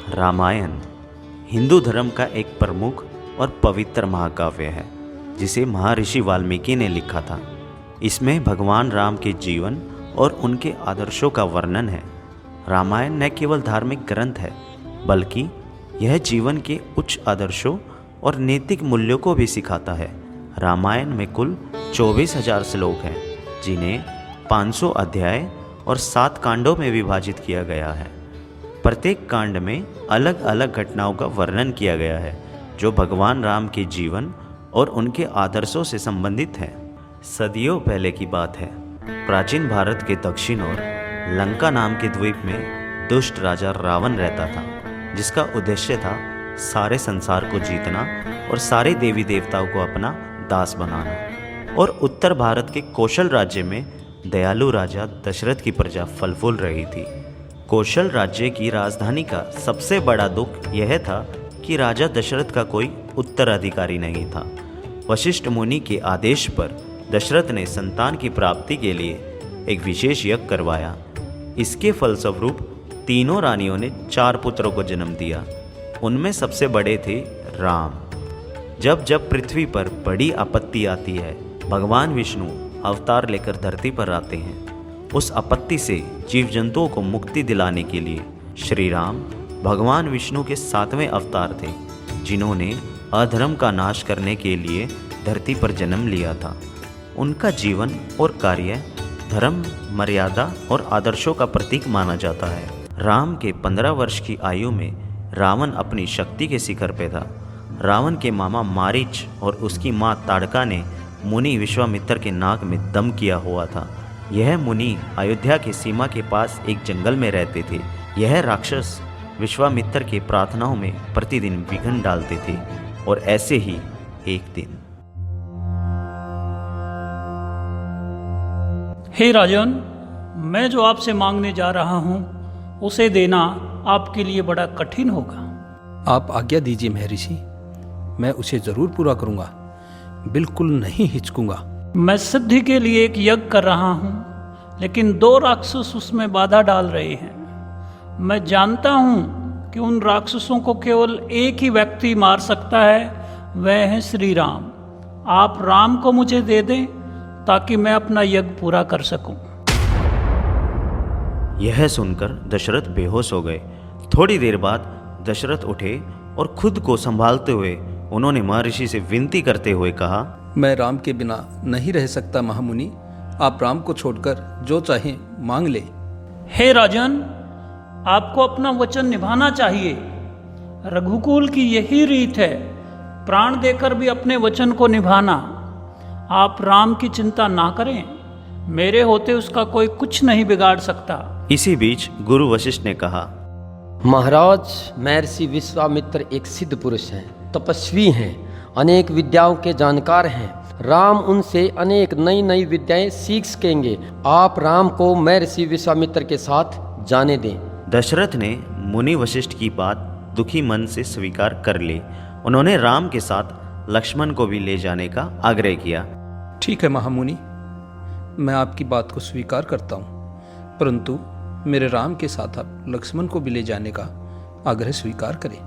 रामायण हिंदू धर्म का एक प्रमुख और पवित्र महाकाव्य है जिसे महर्षि वाल्मीकि ने लिखा था। इसमें भगवान राम के जीवन और उनके आदर्शों का वर्णन है। रामायण न केवल धार्मिक ग्रंथ है बल्कि यह जीवन के उच्च आदर्शों और नैतिक मूल्यों को भी सिखाता है। रामायण में कुल 24,000 श्लोक हैं जिन्हें 500 अध्याय और 7 कांडों में विभाजित किया गया है। प्रत्येक कांड में अलग अलग घटनाओं का वर्णन किया गया है जो भगवान राम के जीवन और उनके आदर्शों से संबंधित है। सदियों पहले की बात है। प्राचीन भारत के दक्षिण ओर लंका नाम के द्वीप में दुष्ट राजा रावण रहता था, जिसका उद्देश्य था सारे संसार को जीतना और सारे देवी देवताओं को अपना दास बनाना। और उत्तर भारत के कौशल राज्य में दयालु राजा दशरथ की प्रजा फल फूल रही थी। कौशल राज्य की राजधानी का सबसे बड़ा दुख यह था कि राजा दशरथ का कोई उत्तराधिकारी नहीं था। वशिष्ठ मुनि के आदेश पर दशरथ ने संतान की प्राप्ति के लिए एक विशेष यज्ञ करवाया। इसके फलस्वरूप तीनों रानियों ने 4 पुत्रों को जन्म दिया। उनमें सबसे बड़े थे राम। जब जब पृथ्वी पर बड़ी आपत्ति आती है, भगवान विष्णु अवतार लेकर धरती पर आते हैं। उस आपत्ति से जीव जंतुओं को मुक्ति दिलाने के लिए श्री राम भगवान विष्णु के 7वें अवतार थे, जिन्होंने अधर्म का नाश करने के लिए धरती पर जन्म लिया था। उनका जीवन और कार्य धर्म, मर्यादा और आदर्शों का प्रतीक माना जाता है। राम के 15 वर्ष की आयु में रावण अपनी शक्ति के शिखर पे था। रावण के मामा मारीच और उसकी माँ ताड़का ने मुनि विश्वामित्र के नाक में दम किया हुआ था। यह मुनि अयोध्या की सीमा के पास एक जंगल में रहते थे। यह राक्षस विश्वामित्र के प्रार्थनाओं में प्रतिदिन विघ्न डालते थे और ऐसे ही एक दिन। हे राजन, मैं जो आपसे मांगने जा रहा हूँ उसे देना आपके लिए बड़ा कठिन होगा। आप आज्ञा दीजिए महर्षि, मैं उसे जरूर पूरा करूँगा, बिल्कुल नहीं हिचकूंगा। मैं सिद्धि के लिए एक यज्ञ कर रहा हूँ, लेकिन 2 राक्षस उसमें बाधा डाल रहे हैं। मैं जानता हूँ कि उन राक्षसों को केवल एक ही व्यक्ति मार सकता है, वह है श्री राम। आप राम को मुझे दे दें ताकि मैं अपना यज्ञ पूरा कर सकूं। यह सुनकर दशरथ बेहोश हो गए। थोड़ी देर बाद दशरथ उठे और खुद को संभालते हुए उन्होंने महर्षि से विनती करते हुए कहा, मैं राम के बिना नहीं रह सकता महामुनि, आप राम को छोड़कर जो चाहें मांग ले। हे राजन, आपको अपना वचन निभाना चाहिए। रघुकुल की यही रीत है, प्राण देकर भी अपने वचन को निभाना। आप राम की चिंता ना करें, मेरे होते उसका कोई कुछ नहीं बिगाड़ सकता। इसी बीच गुरु वशिष्ठ ने कहा, महाराज, महर्षि विश्वामित्र एक सिद्ध पुरुष हैं, तपस्वी हैं, अनेक विद्याओं के जानकार हैं। राम उनसे अनेक नई नई विद्याएं सीख सकेंगे। आप राम को महर्षि विश्वामित्र के साथ जाने दें। दशरथ ने मुनि वशिष्ठ की बात दुखी मन से स्वीकार कर ली। उन्होंने राम के साथ लक्ष्मण को भी ले जाने का आग्रह किया। ठीक है महामुनि, मैं आपकी बात को स्वीकार करता हूँ, परंतु मेरे राम के साथ आप लक्ष्मण को भी ले जाने का आग्रह स्वीकार करें।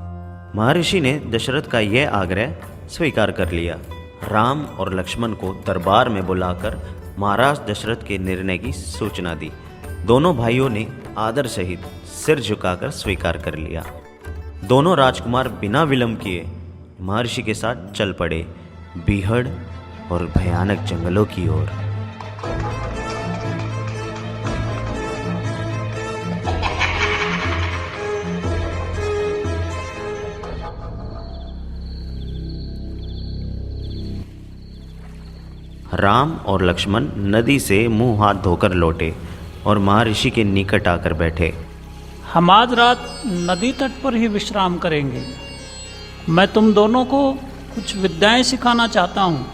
महर्षि ने दशरथ का यह आग्रह स्वीकार कर लिया। राम और लक्ष्मण को दरबार में बुलाकर महाराज दशरथ के निर्णय की सूचना दी। दोनों भाइयों ने आदर सहित सिर झुकाकर स्वीकार कर लिया। दोनों राजकुमार बिना विलंब किए महर्षि के साथ चल पड़े, बीहड़ और भयानक जंगलों की ओर। राम और लक्ष्मण नदी से मुंह हाथ धोकर लौटे और महर्षि के निकट आकर बैठे। हम आज रात नदी तट पर ही विश्राम करेंगे। मैं तुम दोनों को कुछ विद्याएं सिखाना चाहता हूँ।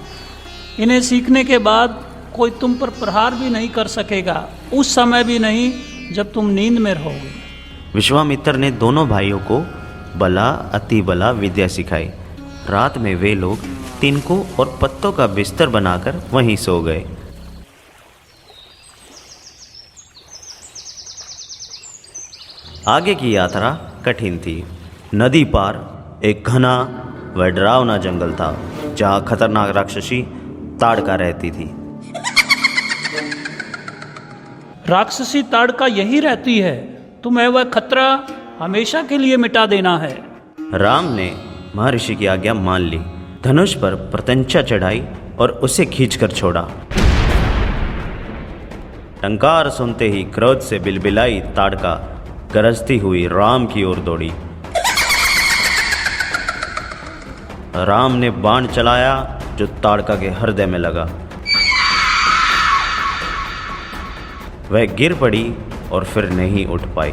इन्हें सीखने के बाद कोई तुम पर प्रहार भी नहीं कर सकेगा, उस समय भी नहीं जब तुम नींद में रहोगे। विश्वामित्र ने दोनों भाइयों को बला अति बला विद्या सिखाई। रात में वे लोग तिनकों और पत्तों का बिस्तर बनाकर वहीं सो गए। आगे की यात्रा कठिन थी। नदी पार एक घना व डरावना जंगल था जहाँ खतरनाक राक्षसी ताड़का रहती थी। राक्षसी ताड़का यही रहती है, तुम्हें वह खतरा हमेशा के लिए मिटा देना है। राम ने महर्षि की आज्ञा मान ली, धनुष पर प्रत्यंचा चढ़ाई और उसे खींचकर छोड़ा। टंकार सुनते ही क्रोध से बिलबिलाई ताड़का गरजती हुई राम की ओर दौड़ी। राम ने बाण चलाया जो ताड़का के हृदय में लगा। वह गिर पड़ी और फिर नहीं उठ पाई।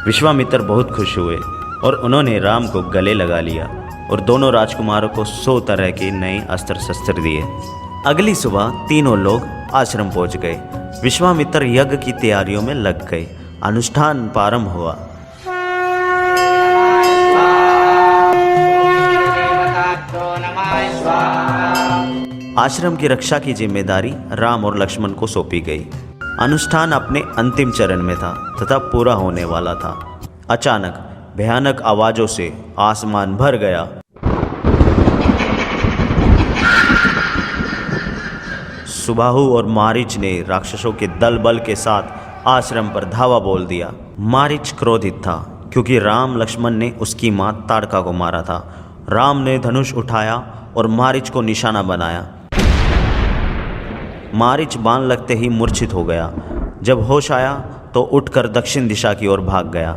विश्वामित्र बहुत खुश हुए और उन्होंने राम को गले लगा लिया और दोनों राजकुमारों को 100 तरह के नए अस्त्र शस्त्र दिए। अगली सुबह तीनों लोग आश्रम पहुंच गए। विश्वामित्र यज्ञ की तैयारियों में लग गए। अनुष्ठान प्रारंभ हुआ। आश्रम की रक्षा की जिम्मेदारी राम और लक्ष्मण को सौंपी गई। अनुष्ठान अपने अंतिम चरण में था तथा पूरा होने वाला था। अचानक भयानक आवाजों से आसमान भर गया। सुबाहु और मारीच ने राक्षसों के दल बल के साथ आश्रम पर धावा बोल दिया। मारीच क्रोधित था क्योंकि राम लक्ष्मण ने उसकी मां ताड़का को मारा था। राम ने धनुष उठाया और मारीच को निशाना बनाया। मारीच बाण लगते ही मूर्छित हो गया। जब होश आया तो उठकर दक्षिण दिशा की ओर भाग गया।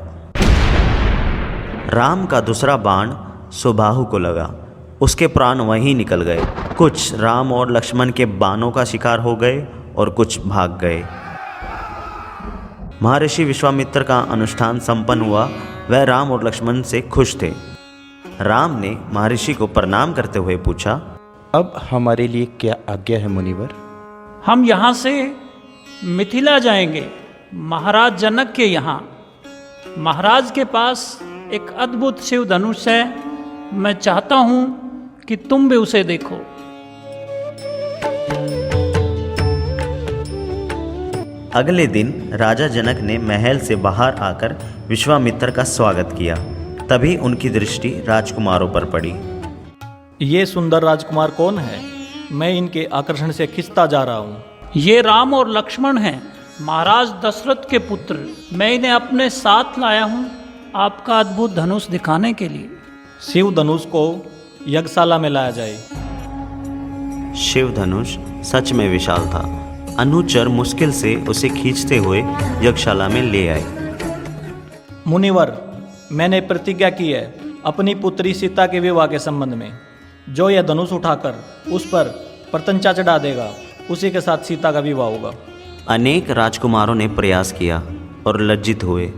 राम का दूसरा बाण सुबाहु को लगा। उसके प्राण वहीं निकल गए। कुछ राम और लक्ष्मण के बाणों का शिकार हो गए और कुछ भाग गए। महर्षि विश्वामित्र का अनुष्ठान संपन्न हुआ। वह राम और लक्ष्मण से खुश थे। राम ने महर्षि को प्रणाम करते हुए पूछा, अब हमारे लिए क्या आज्ञा है मुनिवर? हम यहाँ से मिथिला जाएंगे, महाराज जनक के यहाँ। महाराज के पास एक अद्भुत शिव धनुष है। मैं चाहता हूँ कि तुम भी उसे देखो। अगले दिन राजा जनक ने महल से बाहर आकर विश्वामित्र का स्वागत किया। तभी उनकी दृष्टि राजकुमारों पर पड़ी। ये सुंदर राजकुमार कौन है? मैं इनके आकर्षण से खिंचता जा रहा हूँ। ये राम और लक्ष्मण हैं, महाराज दशरथ के पुत्र। मैं इन्हें अपने साथ लाया हूँ आपका अद्भुत धनुष दिखाने के लिए। शिव धनुष को यज्ञशाला में लाया जाए। शिव धनुष सच में विशाल था। अनुचर मुश्किल से उसे खींचते हुए यज्ञशाला में ले आए। मुनिवर, मैंने प्रतिज्ञा की है अपनी पुत्री सीता के विवाह के संबंध में। जो यह धनुष उठाकर उस पर प्रत्यंचा चढ़ा देगा, उसी के साथ सीता का विवाह होगा। अनेक राजकुमारों ने प्रयास किया और लज्जित हुए।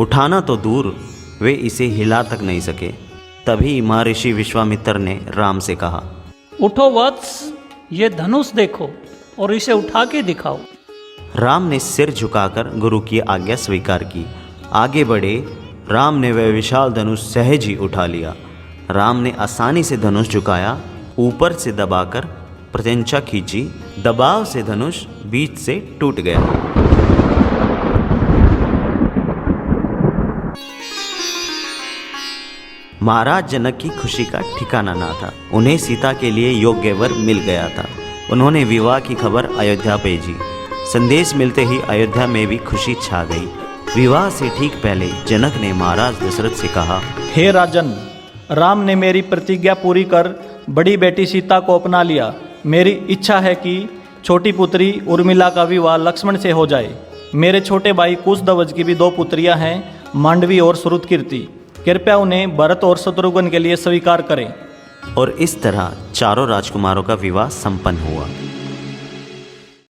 उठाना तो दूर, वे इसे हिला तक नहीं सके। तभी महर्षि विश्वामित्र ने राम से कहा, उठो वत्स, ये धनुष देखो और इसे उठा के दिखाओ। राम ने सिर झुकाकर गुरु की आज्ञा स्वीकार की। आगे बढ़े। राम ने वह विशाल धनुष सहज ही उठा लिया। राम ने आसानी से धनुष झुकाया, ऊपर से दबाकर प्रत्यंचा खींची। दबाव से धनुष बीच से टूट गया। महाराज जनक की खुशी का ठिकाना ना था। उन्हें सीता के लिए योग्य वर मिल गया था। उन्होंने विवाह की खबर अयोध्या भेजी। संदेश मिलते ही अयोध्या में भी खुशी छा गई। विवाह से ठीक पहले जनक ने महाराज दशरथ से कहा, हे राजन, राम ने मेरी प्रतिज्ञा पूरी कर बड़ी बेटी सीता को अपना लिया। मेरी इच्छा है कि छोटी पुत्री उर्मिला का विवाह लक्ष्मण से हो जाए। मेरे छोटे भाई कुशध्वज की भी 2 पुत्रियां हैं, मांडवी और श्रुतकीर्ति। कृपया उन्हें भरत और शत्रुघ्न के लिए स्वीकार करें। और इस तरह चारों राजकुमारों का विवाह संपन्न हुआ।